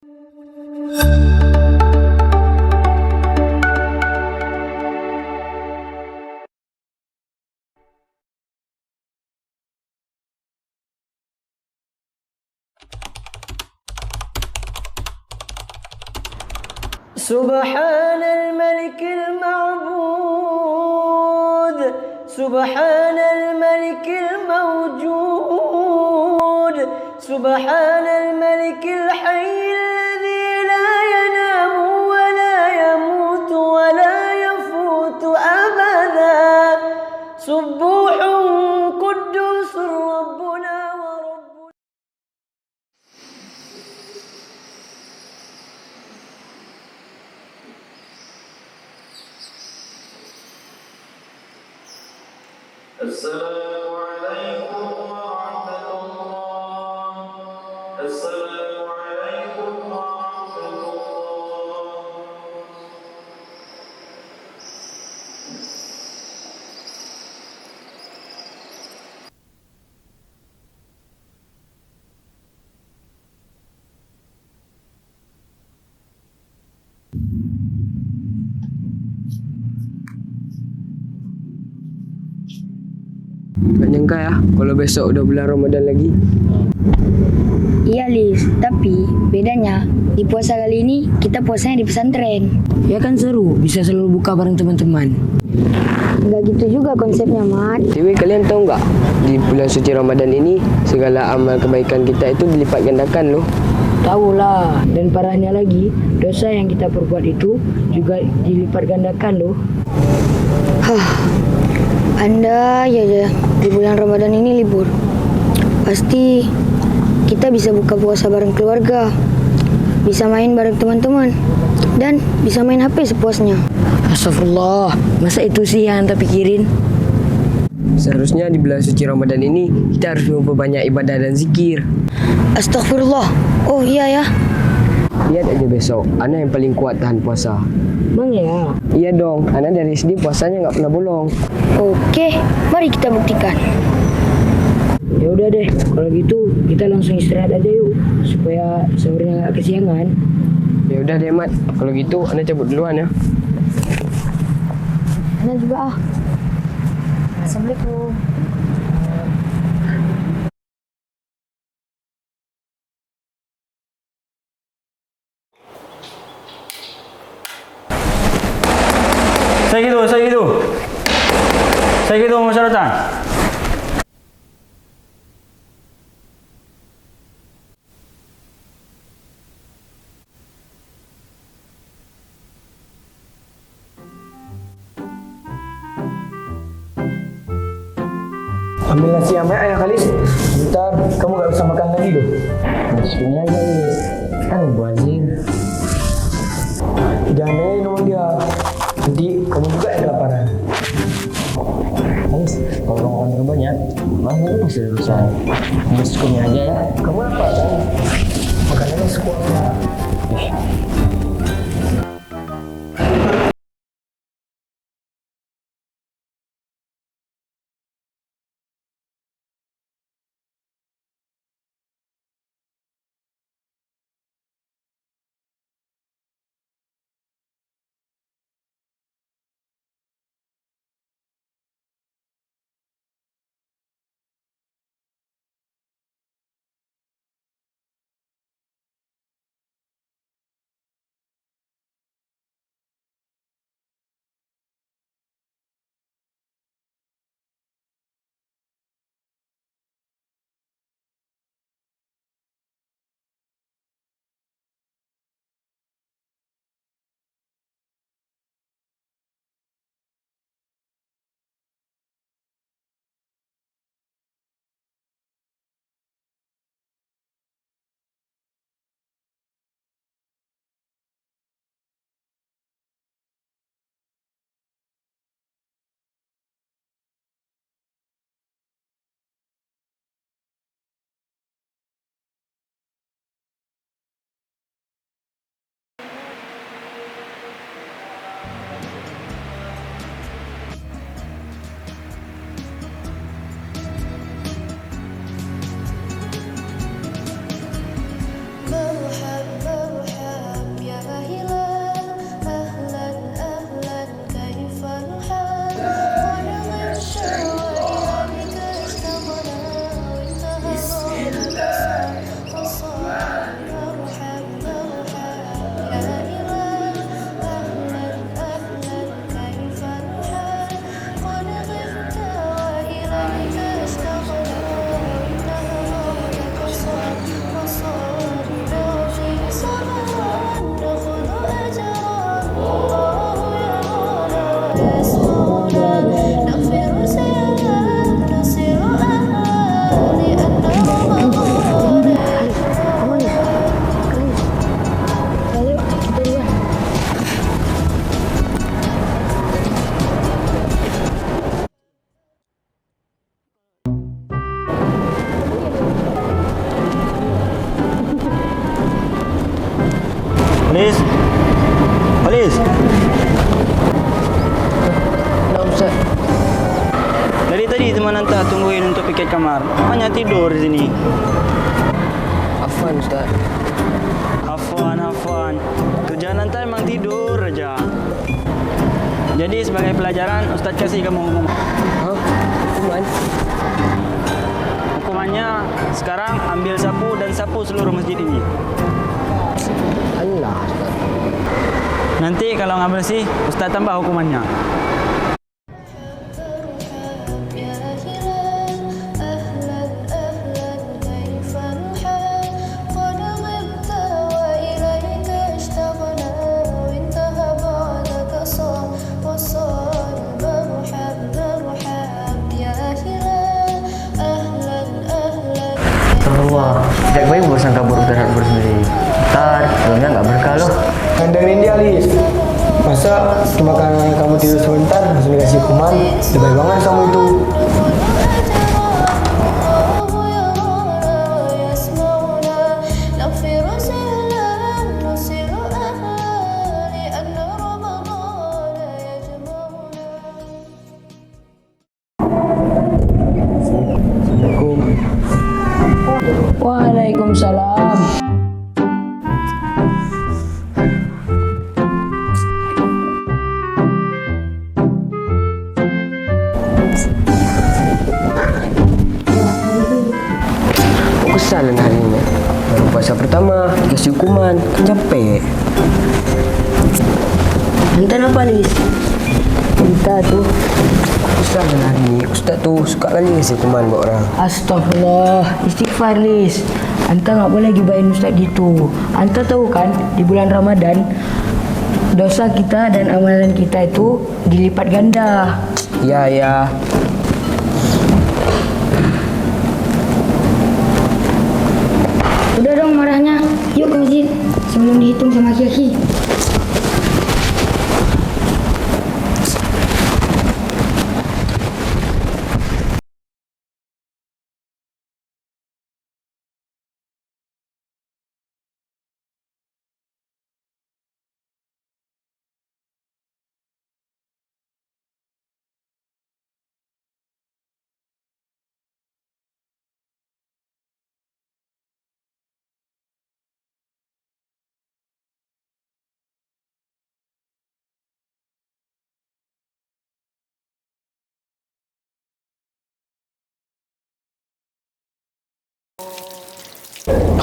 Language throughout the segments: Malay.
سبحان الملك المعبود سبحان الملك الموجود سبحان الملك الحي الذي لا ينام ولا يموت ولا يفوت أبدا سبوح قدوس ربنا ورب. السلام عليكم ورحمة الله. السلام عليكم ورحمة الله. Tak nyangka ya kalau besok udah bulan Ramadan lagi. Iya Lis, tapi bedanya di puasa kali ini kita puasanya di pesantren. Ya kan seru, bisa selalu buka bareng teman-teman. Enggak gitu juga konsepnya, Mat. Dewi, kalian tahu nggak di bulan suci Ramadan ini segala amal kebaikan kita itu dilipat gandakan loh. Tahu lah, dan parahnya lagi, dosa yang kita perbuat itu juga dilipat gandakan loh. Andai aja di bulan Ramadan ini libur. Pasti kita bisa buka puasa bareng keluarga, bisa main bareng teman-teman, dan bisa main HP sepuasnya. Astagfirullah, masa itu sih yang anda pikirin? Seharusnya di bulan suci Ramadan ini kita harus memperbanyak ibadah dan zikir. Astagfirullah. Oh iya ya. Lihat aja besok, Ana yang paling kuat tahan puasa. Emang ya? Iya dong, Ana dari SD puasanya nggak pernah bolong. Oke, mari kita buktikan. Ya udah deh, kalau gitu kita langsung istirahat aja yuk, supaya sahurnya nggak kesiangan. Ya udah deh Mat, kalau gitu Ana cabut duluan ya. Ana juga ah. Assalamualaikum. Saya gitu masyarakat. Ambil nasi yang banyak ya Khalis. Bentar, kamu gak bisa makan lagi loh. Bismillah guys, kan buazir. Jangan nolong dia. Nanti kamu juga yang kelaparan. Guys, kalau makan banyak, mana itu masih ada urusan. Ambil secukupnya aja ya. Kamu apa kan? Makanannya sekuatnya. Polis. Polis. Nah, Ustaz. Dari tadi teman anta tungguin untuk piket kamar. Hanya tidur di sini. Afwan, Ustaz. Hafwan. Kerjaan anta emang tidur aja. Jadi sebagai pelajaran, Ustaz kasih kamu hukuman. Hah? Hukuman? Hukumannya sekarang ambil sapu dan sapu seluruh masjid ini. Allah, Ustaz. Nanti kalau nggak bersih, Ustaz tambah hukumannya. Wah, tidak baik bosan kabur berharap sendiri. Ntar, filmnya nggak berkah loh. Dengerin dia, Lis. Masa cuma karena kamu tidur sebentar langsung dikasih hukuman? Lebay banget kamu itu. Waalaikumsalam. Kesal hari ini. Baru puasa pertama, dikasih hukuman. Kan capek. Enten apa, Lis? Kita tuh kesal hari ini. Ustaz tuh suka kali ngasih hukuman buat orang. Astagfirullah, istighfar Lis. Anta nggak boleh gibahin Ustaz gitu. Anta tahu kan, di bulan Ramadan dosa kita dan amalan kita itu dilipat ganda. Ya. Udah dong marahnya. Yuk ke masjid sebelum dihitung sama Ki-Ki.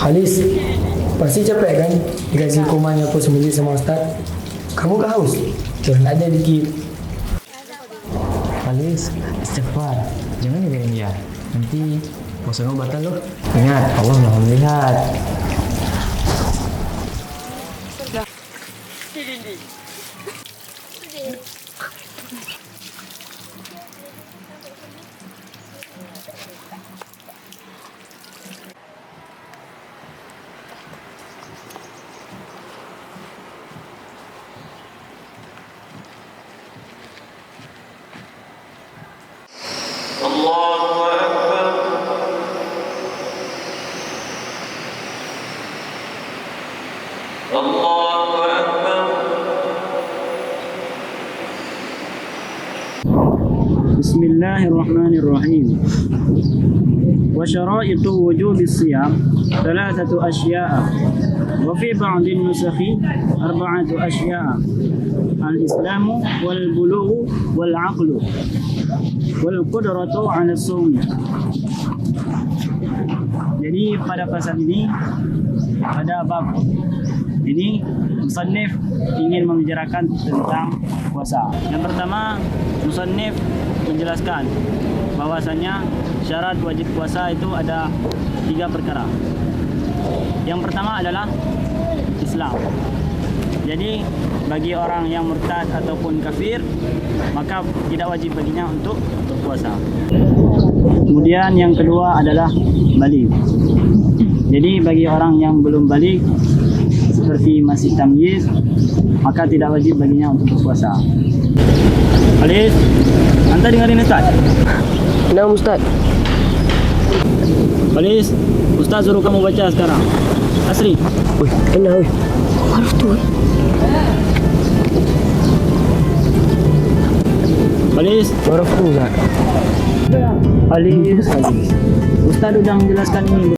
Halis, pasti capek kan dikasih hukumannya pun sendiri sama Ustaz. Kamu gak haus? Turun aja dikit. Halis, istighfar. Jangan dengerin dia. Nanti puasamu batal loh. Ingat, Allah Maha melihat. الله أكبر. الله أكبر. بسم الله الرحمن الرحيم. وشرائط وجوب الصيام 3 أشياء، وفي بعض النسخ 4 أشياء: الإسلام والبلوغ والعقل والقدرة على الصوم. Jadi pada pasal ini, pada bab ini musannif ingin membicarakan tentang puasa. Yang pertama, musannif menjelaskan bahwasanya syarat wajib puasa itu ada 3 perkara. Yang pertama adalah Islam. Jadi bagi orang yang murtad ataupun kafir, maka tidak wajib baginya untuk berpuasa. Kemudian yang kedua adalah baligh. Jadi bagi orang yang belum baligh seperti masih tamyiz, maka tidak wajib baginya untuk berpuasa. Halis, anta dengerin Ustaz? Nah, Ustaz. Halis, Ustaz suruh kamu baca sekarang. Asri. Wih, kena wih. Huruf tu. Halis. Huruf tu Ustaz. Halis. Ustaz sudah menjelaskan ini.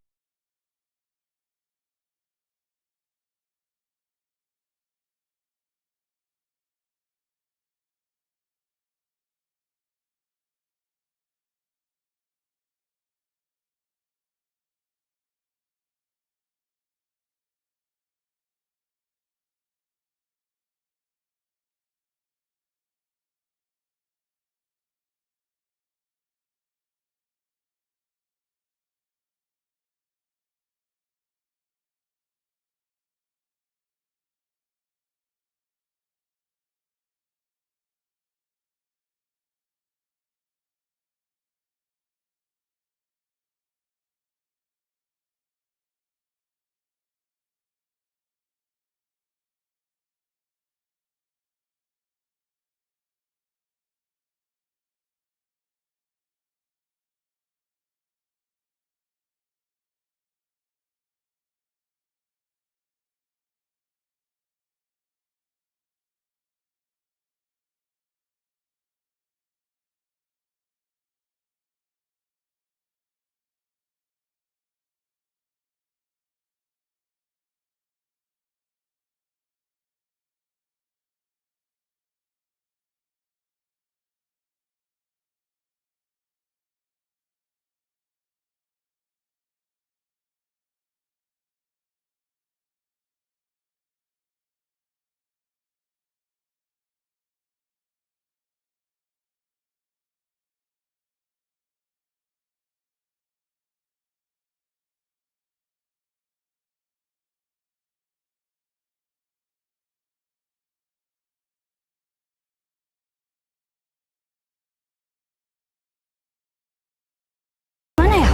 Mana ya?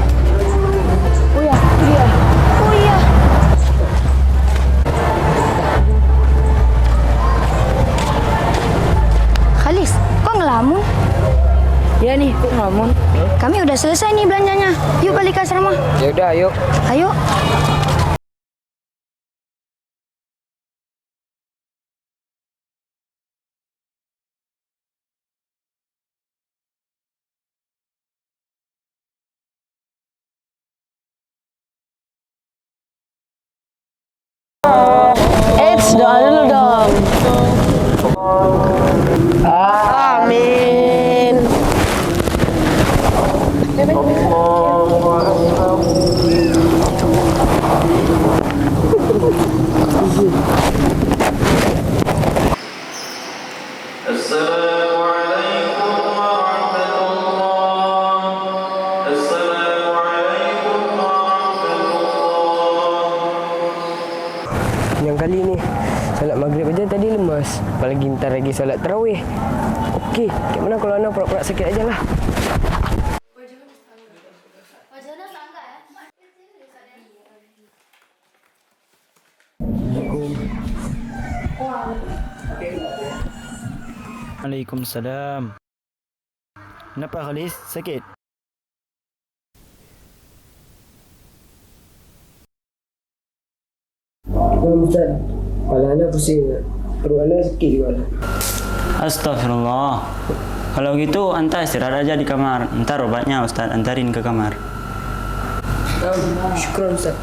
Oh ya, iya. Oh iya. Khalis, kok ngelamun? Ya nih, kok ngelamun? Kami udah selesai nih belanjanya. Yuk balik ke asrama. Ya udah, ayo. Ayo. Eits, doa dulu dong. Amin. Assalamualaikum warahmatullah. Assalamualaikum warahmatullah. Yang kali ni solat maghrib aja tadi lemas. Apalagi ntar lagi solat tarawih. Okey, kat mana kalau anak pura-pura sakit aja lah. Waalaikumsalam. Kenapa Khalis? Sakit? Ustaz, kepala anak pusing. Perut anak sakit juga. Astagfirullah. Kalau gitu anta istirahat aja di kamar. Ntar obatnya Ustaz antarin ke kamar. Syukran Ustaz.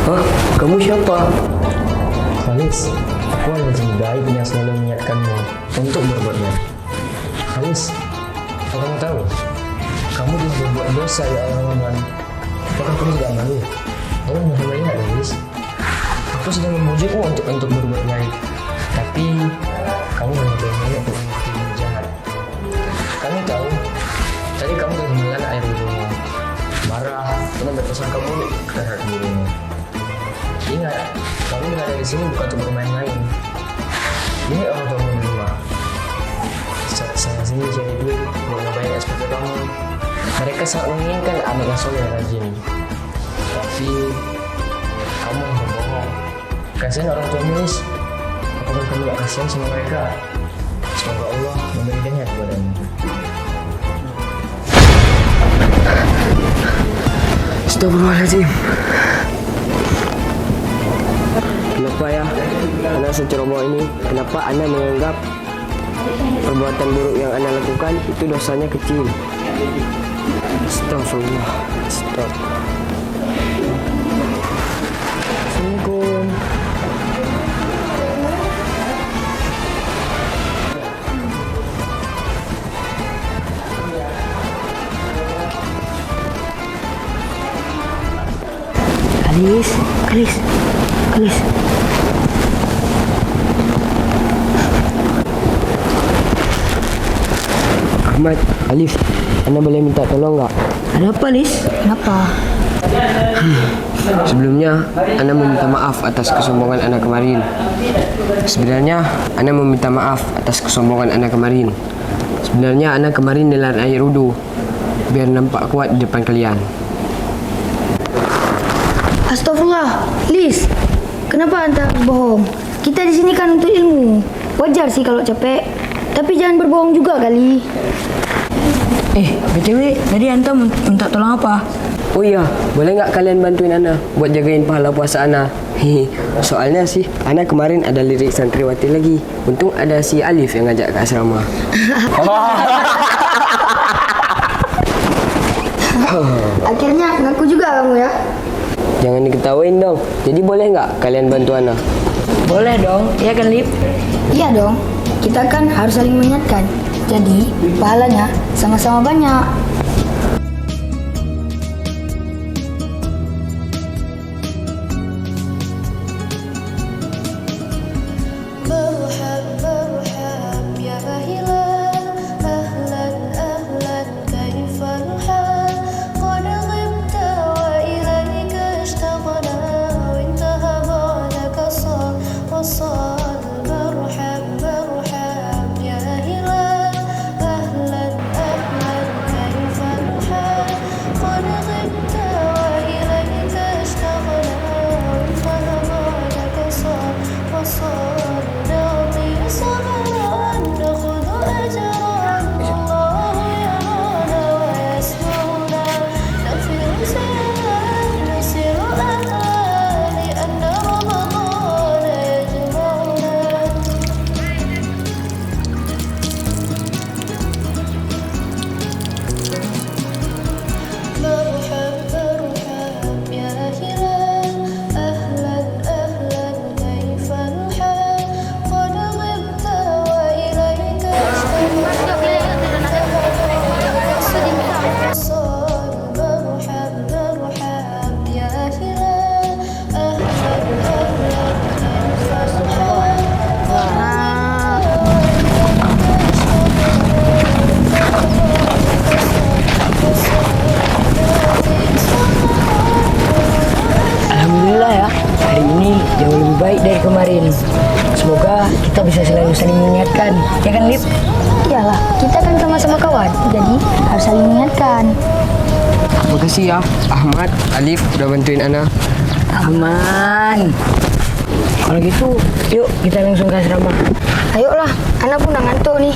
Hah? Kamu siapa? Khalis, aku adalah jin gaib yang selalu mengingatkanmu untuk berbuat baik. Khalis, apa kamu tahu? Kamu telah berbuat dosa ya Allah Rahman. Apakah kamu tidak malu? Allah Maha melihat, Khalis. Aku sudah memujukmu untuk berbuat baik, tapi kamu hanya berniat untuk melakukan jahat. Kamu tahu, tadi kamu telah menelan air wudhumu, marah karena berprasangka buruk terhadap dirimu. Ingat, kamu berada di sini bukan untuk bermain-main. Ini orang tua di rumah. Saya sini cari duit buat ngebayar SPP kamu. Mereka sangat menginginkan anak yang soleh dan rajin. Tapi kamu berbohong. Kasihan orang tua Milis. Apakah kamu gak kasihan sama mereka? Semoga Allah memberikannya kepadamu. Astagfirullahaladzim. Kenapa ya Ana seceroboh ini? Kenapa Ana menganggap perbuatan buruk yang Ana lakukan itu dosanya kecil? Astagfirullah. Astagfirullah. Assalamualaikum. Kalis. Ahmad, Alif, Ana boleh minta tolong nggak? Ada apa, Lis? Kenapa? Sebelumnya, Ana meminta maaf atas kesombongan Ana kemarin. Sebenarnya, Ana meminta maaf atas kesombongan Ana kemarin. Sebenarnya, Ana kemarin nelan air wudhu biar nampak kuat di depan kalian. Astagfirullah, Lis. Kenapa anda berbohong? Kita di sini kan untuk ilmu. Wajar sih kalau capek, tapi jangan berbohong juga kali. BTW, tadi Anta minta tolong apa? Oh iya, boleh nggak kalian bantuin Ana buat jagain pahala puasa Ana? Soalnya sih, Ana kemarin ada lirik santriwati lagi. Untung ada si Alif yang ngajak ke asrama. Akhirnya ngaku juga kamu ya. Jangan diketawain dong. Jadi boleh nggak kalian bantu Ana? Boleh dong, iya kan, Lip? Iya dong, kita kan harus saling mengingatkan. Jadi, pahalanya sama-sama banyak. dari kemarin. Semoga kita bisa selalu saling mengingatkan, ya kan Lip? Iyalah, kita kan sama-sama kawan, jadi harus saling mengingatkan. Makasih ya Ahmad, Alif udah bantuin Ana. Aman. Kalau gitu, yuk kita langsung ke asrama. Ayolah, Ana pun udah ngantuk nih.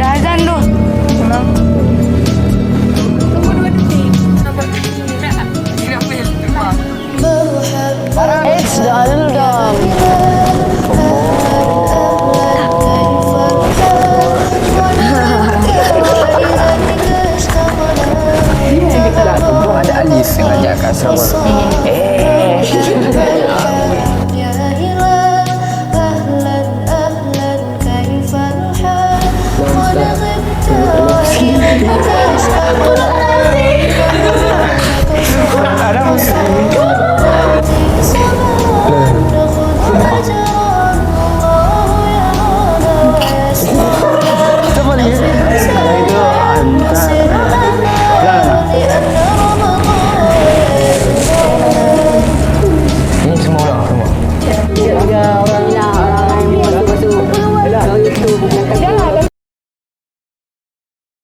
Udah azan tuh. Doa dulu dong. Untung ada Alif yang ngajak ke asrama. orang